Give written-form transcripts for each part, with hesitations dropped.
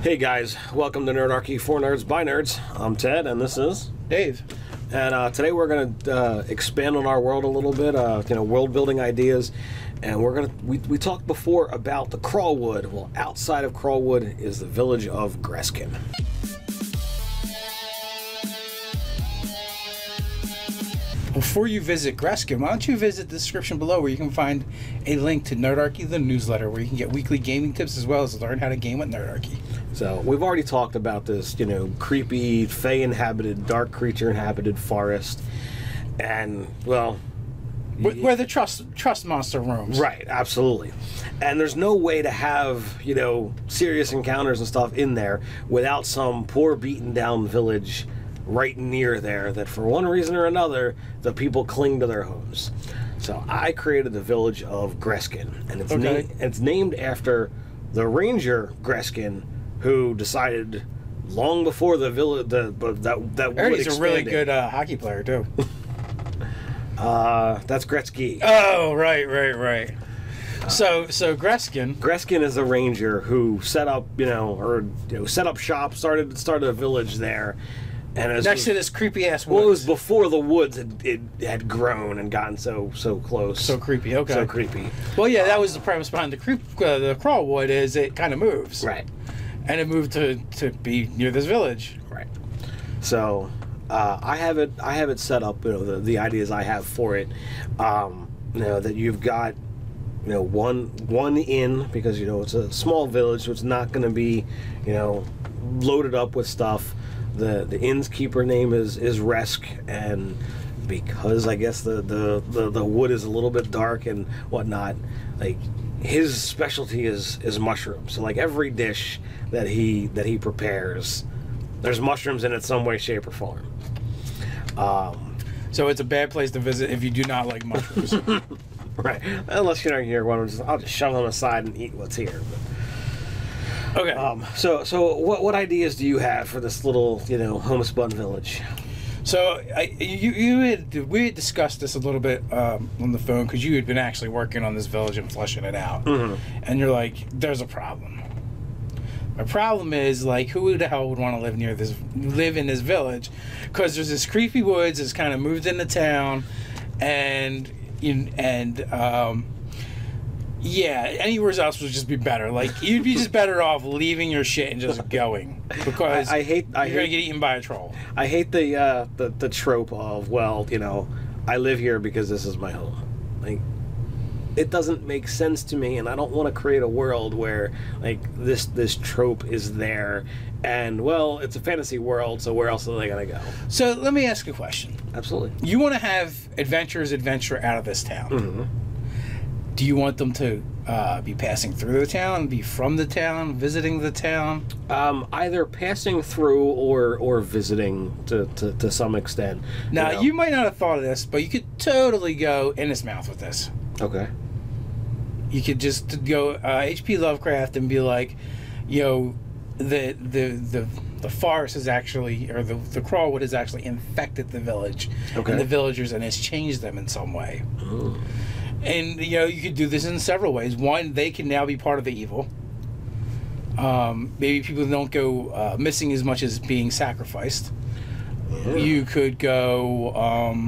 Hey guys, welcome to Nerdarchy for Nerds by Nerds. I'm Ted, and this is Dave. And today we're going to expand on our world a little bit, world building ideas. And we talked before about the Crawlwood. Well, outside of Crawlwood is the village of Greskin. Before you visit Greskin, why don't you visit the description below where you can find a link to Nerdarchy, the newsletter, where you can get weekly gaming tips as well as learn how to game with Nerdarchy. So we've already talked about this, creepy, fey-inhabited, dark creature-inhabited forest. And, well... Where the trust monster roams. Right, absolutely. And there's no way to have, serious encounters and stuff in there without some poor beaten down village right near there that for one reason or another, the people cling to their homes. So I created the village of Greskin, and it's named after the ranger Greskin, who decided long before the village that would he's a really good hockey player too. That's Gretzky. Oh, right. So Greskin is a ranger who set up, set up shop, started a village there, and next to this creepy ass woods. Well, it was before the woods had grown and gotten so close. So creepy. Okay. So creepy. Well, yeah, that was the premise behind the Crawlwood. Is it kind of moves, right? And it moved to be near this village, right? So. I have it set up. The ideas I have for it. That you've got, one inn, because it's a small village, so it's not going to be, loaded up with stuff. The inn's keeper name is Resk, and because I guess the wood is a little bit dark and whatnot, like his specialty is mushrooms. So like every dish that he prepares, there's mushrooms in it some way, shape, or form. So it's a bad place to visit if you do not like mushrooms. Right. Unless you're here, I'll just shove them aside and eat what's here. But, okay. So what ideas do you have for this little, homespun village? So we had discussed this a little bit on the phone, because you had been actually working on this village and fleshing it out. Mm-hmm. And you're like, there's a problem. My problem is, like, who the hell would want to live in this village? Because there's this creepy woods that's kind of moved into town, and anywhere else would just be better. Like, you'd be just better off leaving your shit and just going, because I hate you're gonna get eaten by a troll. I hate the trope of, well, I live here because this is my home. Like, it doesn't make sense to me, and I don't want to create a world where, like, this trope is there, and, well, it's a fantasy world, so where else are they going to go? So let me ask you a question. Absolutely. You want to have adventure out of this town. Mm-hmm. Do you want them to be passing through the town, be from the town, visiting the town? Either passing through or visiting to some extent. Now, you might not have thought of this, but you could totally go Innismouth with this. Okay. You could just go H.P. Lovecraft and be like, the forest is actually, or the Crawlwood has actually infected the village, and the villagers, and has changed them in some way. Ooh. And you could do this in several ways. One, they can now be part of the evil. Maybe people don't go missing as much as being sacrificed. Yeah. You could go.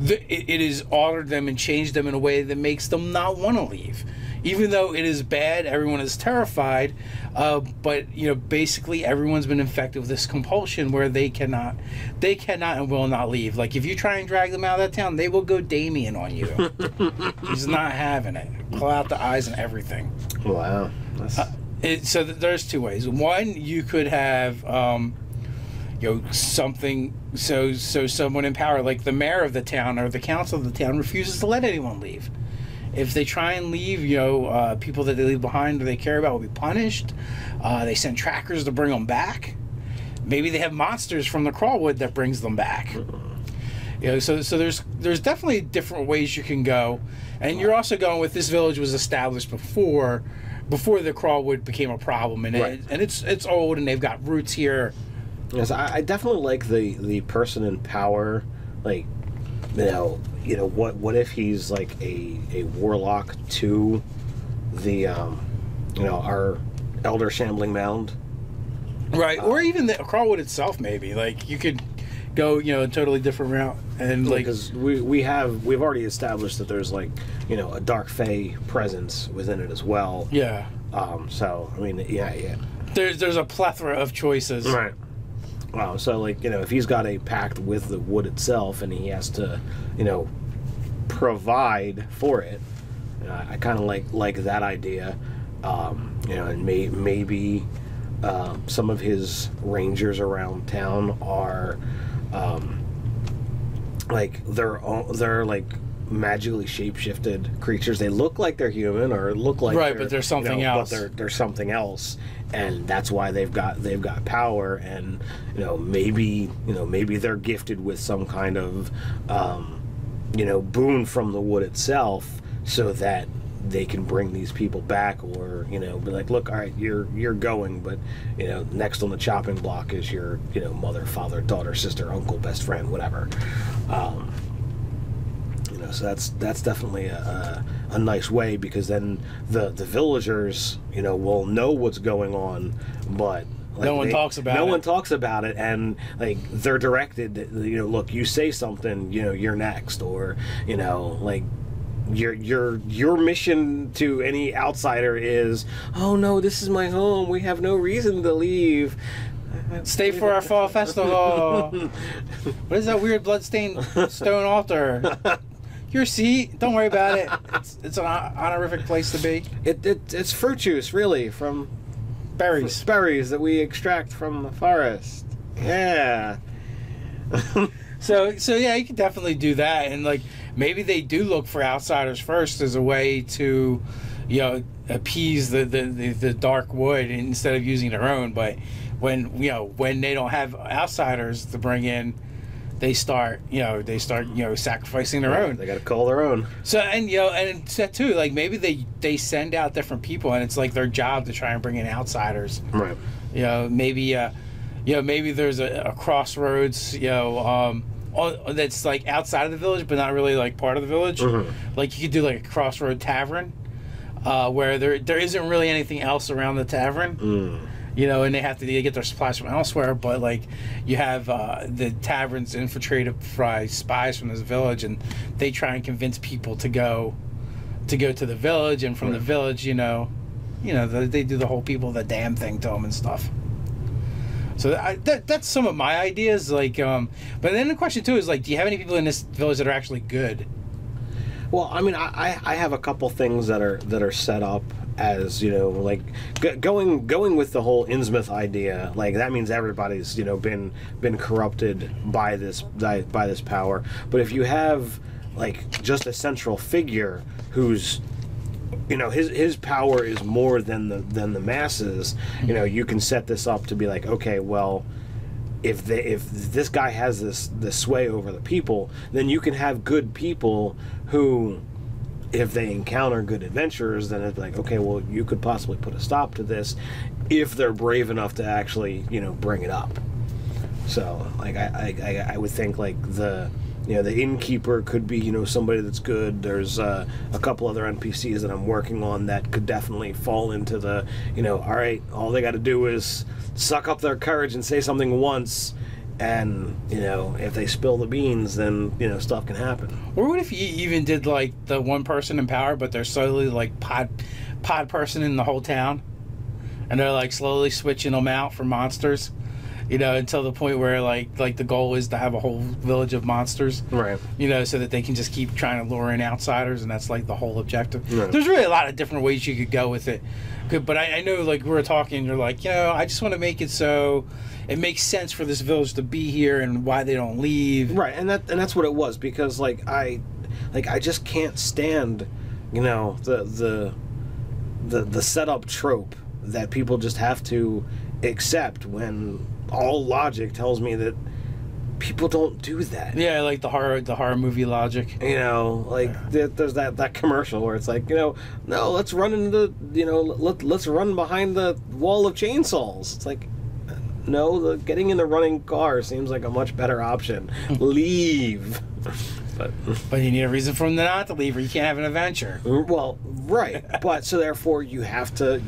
It has altered them and changed them in a way that makes them not want to leave, even though it is bad. Everyone is terrified, but basically everyone's been infected with this compulsion where they cannot and will not leave. Like, if you try and drag them out of that town, they will go Damien on you. He's not having it. Claw out the eyes and everything. Wow. So there's two ways. One, you could have something, so someone in power, like the mayor of the town or the council of the town, refuses to let anyone leave. If they try and leave, people that they leave behind or they care about will be punished. They send trackers to bring them back. Maybe they have monsters from the Crawlwood that brings them back. So there's definitely different ways you can go, and you're also going with, this village was established before the Crawlwood became a problem, and right. it's old, and they've got roots here. Yes, I definitely like the person in power. Like, what if he's like a warlock to the our Elder Shambling Mound. Right, or even the Crawlwood itself, maybe. Like, you could go, a totally different route. And, like... Because we've already established that there's, like, a Dark Fae presence within it as well. Yeah. So, I mean, yeah. There's a plethora of choices. Right. Wow, so, like, if he's got a pact with the wood itself and he has to, provide for it, I kind of like that idea. And maybe some of his rangers around town are they're like magically shapeshifted creatures. They look like they're human or look like right, but they're something else. But they're something else, and that's why they've got power. And maybe they're gifted with some kind of boon from the wood itself, so that they can bring these people back, or be like, look, all right, you're going, but next on the chopping block is your mother, father, daughter, sister, uncle, best friend, whatever. So that's definitely a nice way, because then the villagers will know what's going on, but like, no one talks about it, and like they're directed. Look, you say something, you're next, or like. Your mission to any outsider is, oh no, this is my home. We have no reason to leave. Stay for our fall festival. What is that weird bloodstained stone altar? Your seat. Don't worry about it. It's an honorific place to be. It's fruit juice, really, from berries. Berries that we extract from the forest. Yeah. So yeah, you can definitely do that, and like maybe they do look for outsiders first as a way to, appease the dark wood instead of using their own. But when they don't have outsiders to bring in, they start sacrificing their own. They got to call their own. So and that too, like maybe they send out different people, and it's like their job to try and bring in outsiders. Right. Maybe there's a crossroads, that's like outside of the village, but not really like part of the village. Mm-hmm. Like you could do like a crossroad tavern, where there isn't really anything else around the tavern. And they have to get their supplies from elsewhere. But like you have the taverns infiltrated by spies from this village, and they try and convince people to go to the village, and from the village, they do the whole people the damn thing to them and stuff. So that's some of my ideas. Like, but then the question too is like, do you have any people in this village that are actually good? Well, I mean, I have a couple things that are set up as like going with the whole Innsmouth idea. Like that means everybody's been corrupted by this power. But if you have like just a central figure who's his power is more than the masses. You can set this up to be like, okay, well, if this guy has this sway over the people, then you can have good people who, if they encounter good adventurers, then it's like, okay, well, you could possibly put a stop to this if they're brave enough to actually bring it up. So like I would think like the innkeeper could be somebody that's good. There's a couple other NPCs that I'm working on that could definitely fall into the all right, all they got to do is suck up their courage and say something once, and if they spill the beans, then stuff can happen. Or what if you even did like the one person in power, but they're slowly like pod person in the whole town, and they're like slowly switching them out for monsters. Until the point where like the goal is to have a whole village of monsters, right? So that they can just keep trying to lure in outsiders, and that's like the whole objective. Right. There's really a lot of different ways you could go with it, but I know like we were talking, you're like, I just want to make it so it makes sense for this village to be here and why they don't leave. Right, and that's what it was, because like I just can't stand the setup trope that people just have to accept when all logic tells me that people don't do that. Yeah, like the horror movie logic. There's that commercial where it's like, no, let's run into let's run behind the wall of chainsaws. It's like, no, getting in the running car seems like a much better option. Leave. But you need a reason for them not to leave, or you can't have an adventure. Well, right, but so therefore you have to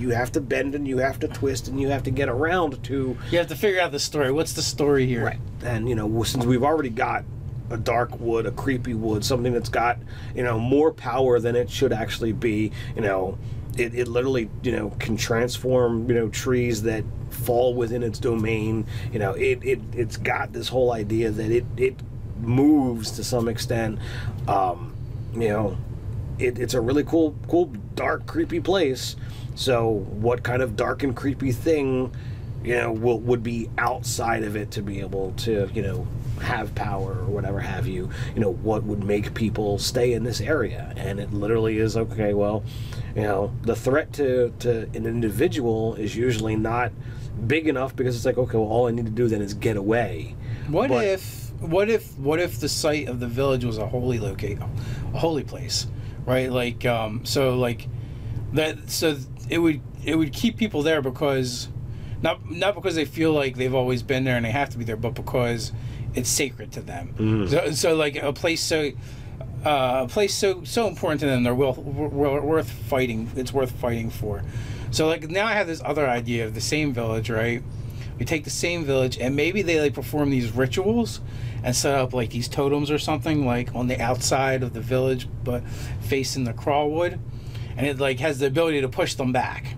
bend and you have to twist and you have to get around to. You have to figure out the story. What's the story here? Right, and since we've already got a dark wood, a creepy wood, something that's got more power than it should actually be. It literally can transform trees that fall within its domain. It's got this whole idea that it moves to some extent. It's a really cool dark creepy place. So what kind of dark and creepy thing would be outside of it to be able to have power or whatever have you? What would make people stay in this area? And it literally is, okay, well, the threat to an individual is usually not big enough, because it's like, okay, well, all I need to do then is get away. What if the site of the village was a holy place, right? Like so it would keep people there because not because they feel like they've always been there and they have to be there, but because it's sacred to them. So like a place so important to them, they're worth fighting. It's worth fighting for. So like now I have this other idea of the same village, right? We take the same village and maybe they like perform these rituals and set up like these totems or something like on the outside of the village, but facing the Crawlwood, and it like has the ability to push them back.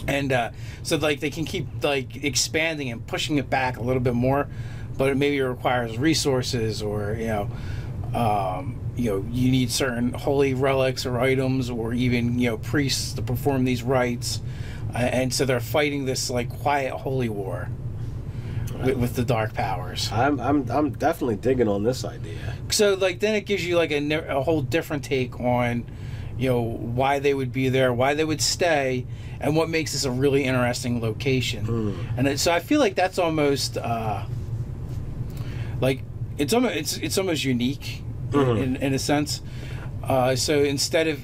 And so like they can keep like expanding and pushing it back a little bit more, but it maybe requires resources, or you need certain holy relics or items, or even priests to perform these rites, and so they're fighting this like quiet holy war with the dark powers. I'm definitely digging on this idea. So like then it gives you like a whole different take on why they would be there, why they would stay, and what makes this a really interesting location. And so I feel like that's almost like it's almost unique in a sense. So instead of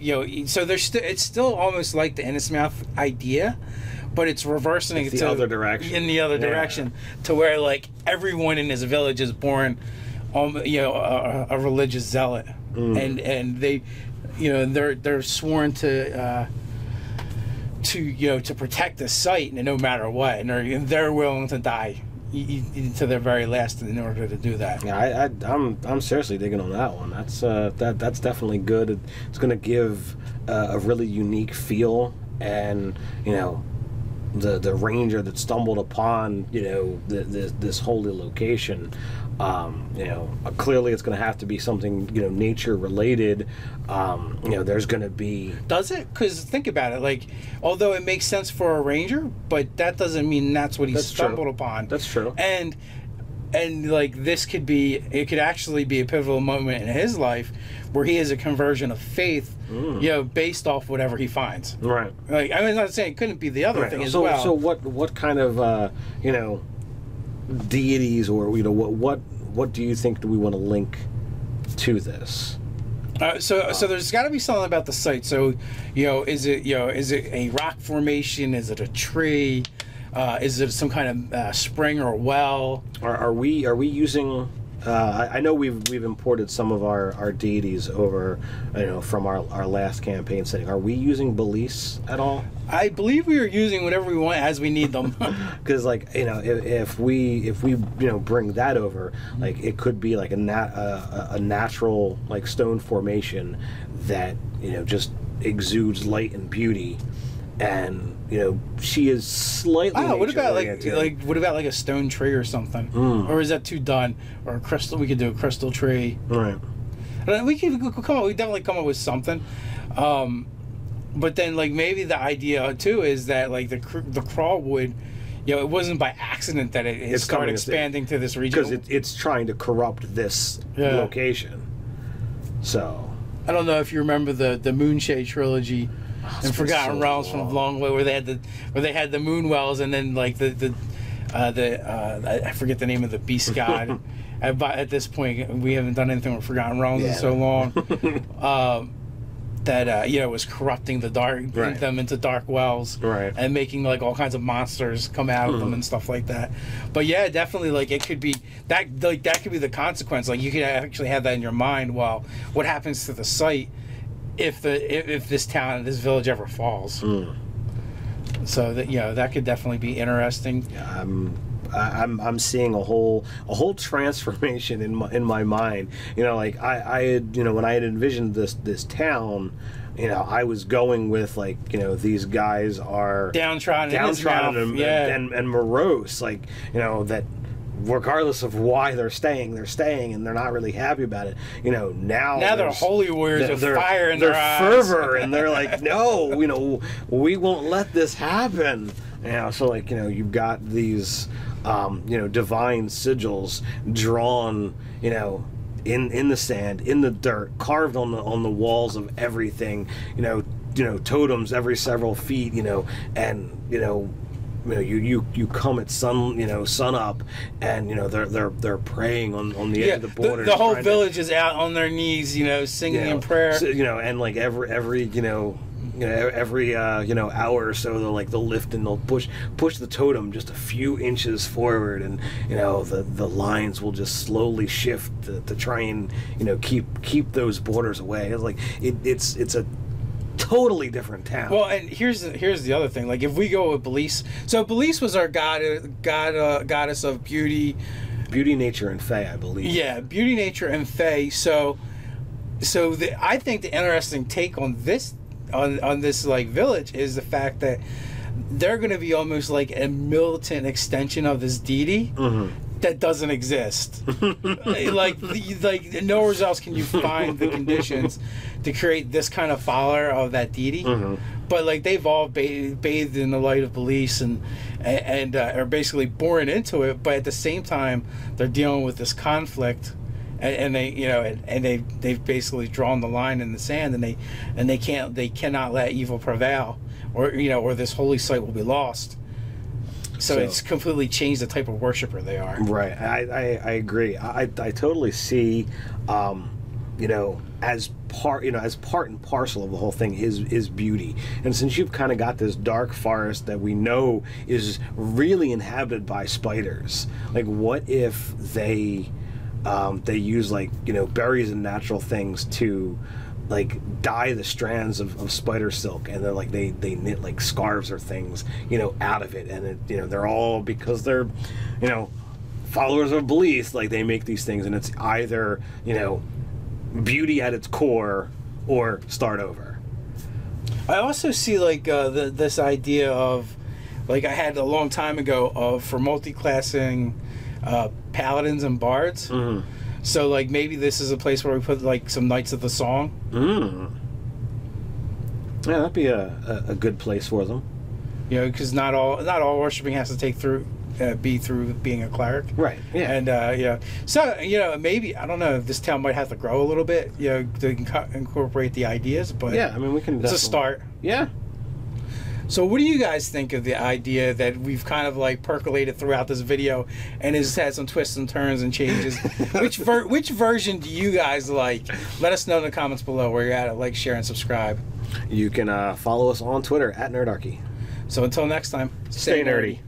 so there's it's still almost like the Innismouth idea, but it's reversing it the other direction. In the other direction, to where like everyone in this village is born, a religious zealot, and they, they're sworn to protect the site, and no matter what, and they're willing to die to their very last in order to do that. Yeah, I'm seriously digging on that one. That's definitely good. It's going to give a really unique feel, and the ranger that stumbled upon this holy location. Clearly it's going to have to be something nature related. There's going to be. Does it? Because think about it. Like, although it makes sense for a ranger, but that doesn't mean that's what he stumbled upon. That's true. And like this could actually be a pivotal moment in his life where he has a conversion of faith, based off whatever he finds. Right. Like, I'm not saying it couldn't be the other thing as well. So what kind of deities, or what do you think do we want to link to this? So there's got to be something about the site. So is it a rock formation? Is it a tree? Is it some kind of spring or well? Are we using? I know we've imported some of our deities over, from our last campaign setting. Are we using Belize at all? I believe we are using whatever we want as we need them. Because if we bring that over, like it could be like a natural like stone formation that just exudes light and beauty. And she is slightly. Oh, what about like a stone tree or something? Or is that too done? Or a crystal? We could do a crystal tree. Right. We definitely come up with something. But then like maybe the idea too is that like the Crawlwood, it wasn't by accident that it started expanding to this region, because it's trying to corrupt this location. So I don't know if you remember the Moonshade trilogy. And Forgotten Realms from Long Way, where they had the moon wells, and then like I forget the name of the beast god. At this point, we haven't done anything with Forgotten Realms in so long. that you know, was corrupting the dark, them into dark wells, and making like all kinds of monsters come out of them and stuff like that. But yeah, definitely, like it could be that, like that could be the consequence. Like you could actually have that in your mind. Well, what happens to the site if this town, this village ever falls? So that, you know, that could definitely be interesting. Yeah, I'm seeing a whole transformation in my mind. You know, like I had, you know, when I had envisioned this town, you know, I was going with like, you know, these guys are downtrodden and morose, like, you know, that regardless of why they're staying and they're not really happy about it. You know, now they're holy warriors of fire in their eyes. Fervor, and they're like, no, you know, we won't let this happen. You know, so like, you know, you've got these you know, divine sigils drawn, you know, in the sand, in the dirt, carved on the walls of everything, you know, totems every several feet, you know, and you come at sun up, and you know they're praying on the edge of the border. The whole village is out on their knees, you know, singing in prayer. So, you know, and like every hour or so they'll lift and they'll push the totem just a few inches forward, and you know the lines will just slowly shift to try and, you know, keep those borders away. It's like it's a totally different town. Well, and here's the other thing. Like if we go with Belize, so Belize was our goddess of beauty, nature, and fae, I believe. Yeah, beauty, nature, and fae. So I think the interesting take on this like village is the fact that they're going to be almost like a militant extension of this deity that doesn't exist. like nowhere else can you find the conditions to create this kind of follower of that deity. But like they've all bathed in the light of beliefs and are basically born into it. But at the same time, they're dealing with this conflict. And they, you know, and they've basically drawn the line in the sand, and they cannot let evil prevail, or you know, or this holy site will be lost. So it's completely changed the type of worshiper they are. Right, I agree. I totally see, you know, as part and parcel of the whole thing is beauty. And since you've kind of got this dark forest that we know is really inhabited by spiders, like what if they use, like, you know, berries and natural things to like dye the strands of spider silk, and then like they knit like scarves or things, you know, out of it, and it, you know, they're all, because they're, you know, followers of beliefs, like they make these things, and it's either, you know, beauty at its core or start over. I also see like this idea of, like I had a long time ago of for multi-classing paladins and bards. So like maybe this is a place where we put like some Knights of the Song. Yeah, that'd be a good place for them. You know, because not all worshiping has to be through being a cleric. Right. Yeah. And yeah. So you know, maybe, I don't know, this town might have to grow a little bit, you know, to incorporate the ideas. But yeah, I mean, we can. It's a start. Yeah. So what do you guys think of the idea that we've kind of like percolated throughout this video and has had some twists and turns and changes? Which version do you guys like? Let us know in the comments below where you're at. Like, share, and subscribe. You can follow us on Twitter @Nerdarchy. So until next time, stay nerdy.